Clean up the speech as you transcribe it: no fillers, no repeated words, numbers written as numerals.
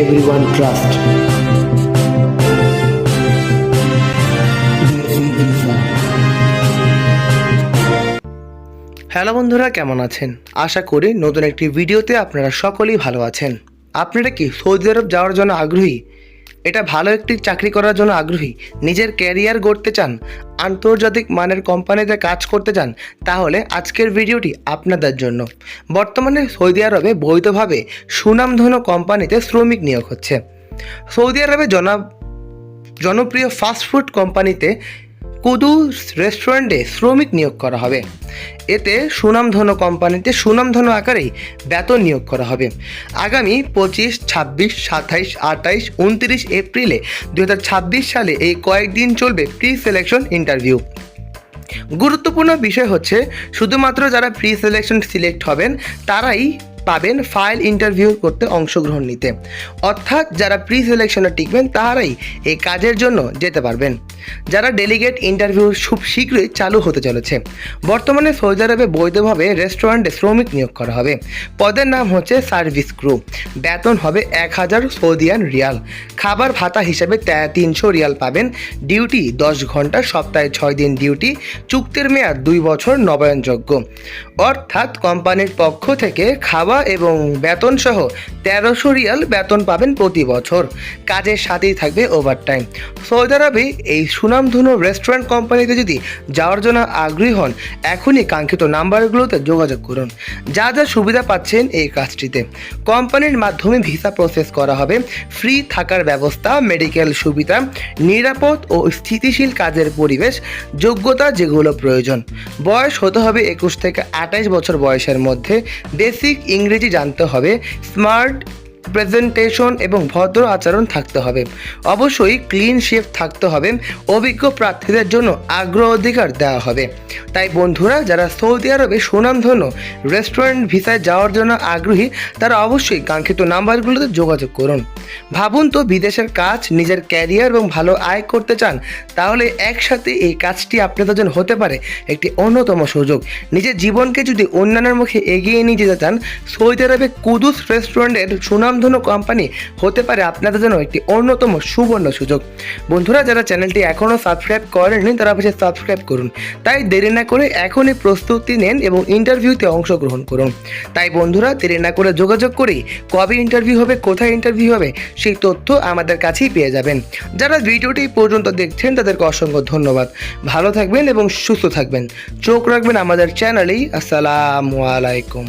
everyone trust. Hello বন্ধুরা, কেমন আছেন? আশা করি নতুন একটি ভিডিওতে আপনারা সকলেই ভালো আছেন। আপনারা কি সৌদি আরব যাওয়ার জন্য আগ্রহী? এটা ভালো একটি চাকরি করার জন্য আগ্রহী, নিজের ক্যারিয়ার গড়তে চান, আন্তর্জাতিক মানের কোম্পানিতে কাজ করতে চান? তাহলে আজকের ভিডিওটি আপনাদের জন্য। বর্তমানে সৌদি আরবে বৈধভাবে সুনামধন্য কোম্পানিতে শ্রমিক নিয়োগ হচ্ছে। সৌদি আরবে জনপ্রিয় ফাস্টফুড কোম্পানিতে কুদুস রেস্টুরেন্টে শ্রমিক নিয়োগ করা হবে। এতে সুনামধন্য কোম্পানিতে সুনামধন্য আকারেই বেতন নিয়োগ করা হবে। আগামী 25, 26, 27, 28, 29 এপ্রিলে 2026 সালে এই কয়েকদিন চলবে প্রি সিলেকশন ইন্টারভিউ। গুরুত্বপূর্ণ বিষয় হচ্ছে, শুধুমাত্র যারা প্রি সিলেকশন সিলেক্ট হবেন তারাই পাবেন ফাইল ইন্টারভিউ করতে অংশগ্রহণ নিতে। অর্থাৎ যারা প্রি সিলেকশনে টিকবেন তারাই এই কাজের জন্য যেতে পারবেন। যারা ডেলিগেট ইন্টারভিউ খুব শীঘ্রই চালু হতে চলেছে। বর্তমানে সৌদি আরবে বৈধভাবে রেস্টুরেন্টে শ্রমিক নিয়োগ করা হবে। পদের নাম হচ্ছে সার্ভিস ক্রু। বেতন হবে 1000 সৌদিয়ান রিয়াল। খাবার ভাতা হিসাবে 300 রিয়াল পাবেন। ডিউটি 10 ঘন্টা, সপ্তাহে 6 দিন ডিউটি। চুক্তির মেয়াদ 2 বছর, নবায়নযোগ্য। অর্থাৎ কোম্পানির পক্ষ থেকে খাবার এবং বেতন সহ 1300 রিয়াল বেতন পাবেন প্রতি বছর। কাজের সাথেই থাকবে ওভারটাইম। সৌদি আরবে এই সুনামধন্য রেস্টুরেন্ট কোম্পানিতে যদি যাওয়ার জন্য আগ্রহী হন, এখনই কাঙ্ক্ষিত নাম্বারগুলোতে যোগাযোগ করুন। যা যা সুবিধা পাচ্ছেন এই কাজটিতে: কোম্পানির মাধ্যমে ভিসা প্রসেস করা হবে, ফ্রি থাকার ব্যবস্থা, মেডিকেল সুবিধা, নিরাপদ ও স্থিতিশীল কাজের পরিবেশ, যোগ্যতা যেগুলো প্রয়োজন। বয়স হতে হবে 21 থেকে 28 বছর বয়সের মধ্যে। বেসিক ইংরেজি জানতে হবে, স্মার্ট প্রেজেন্টেশন এবং ভদ্র আচরণ থাকতে হবে। অবশ্যই ক্লিন শেভ থাকতে হবে। অভিজ্ঞ প্রার্থীদের জন্য অগ্রাধিকার দেওয়া হবে। তাই বন্ধুরা, যারা সৌদি আরবে সুনামধন্য রেস্টুরেন্ট ভিসায় যাওয়ার জন্য আগ্রহী, তারা অবশ্যই কাঙ্ক্ষিত নাম্বারগুলোতে যোগাযোগ করুন। ভাবুন তো, বিদেশের কাজ, নিজের ক্যারিয়ার এবং ভালো আয় করতে চান? তাহলে একসাথে এই কাজটি আপনাদের জন্য হতে পারে একটি অন্যতম সুযোগ। নিজের জীবনকে যদি অন্যান্যের মুখে এগিয়ে নিয়ে যেতে চান, সৌদি আরবে কুদুস রেস্টুরেন্টের সুনামধন্য কোম্পানি হতে পারে আপনাদের জন্য একটি অন্যতম সুবর্ণ সুযোগ। বন্ধুরা, যারা চ্যানেলটি এখনও সাবস্ক্রাইব করেননি তারা অবশ্যই সাবস্ক্রাইব করুন। তাই দেরি না করে এখনই প্রস্তুতি নেন এবং ইন্টারভিউতে অংশগ্রহণ করুন। তাই বন্ধুরা, দেরি না করে যোগাযোগ করেই কবে ইন্টারভিউ হবে, কোথায় ইন্টারভিউ হবে, সেই তথ্য আমাদের কাছেই পেয়ে যাবেন। যারা ভিডিওটি পর্যন্ত দেখছেন তাদেরকে অসংখ্য ধন্যবাদ। ভালো থাকবেন এবং সুস্থ থাকবেন। চোখ রাখবেন আমাদের চ্যানেলেই। আসসালামু আলাইকুম।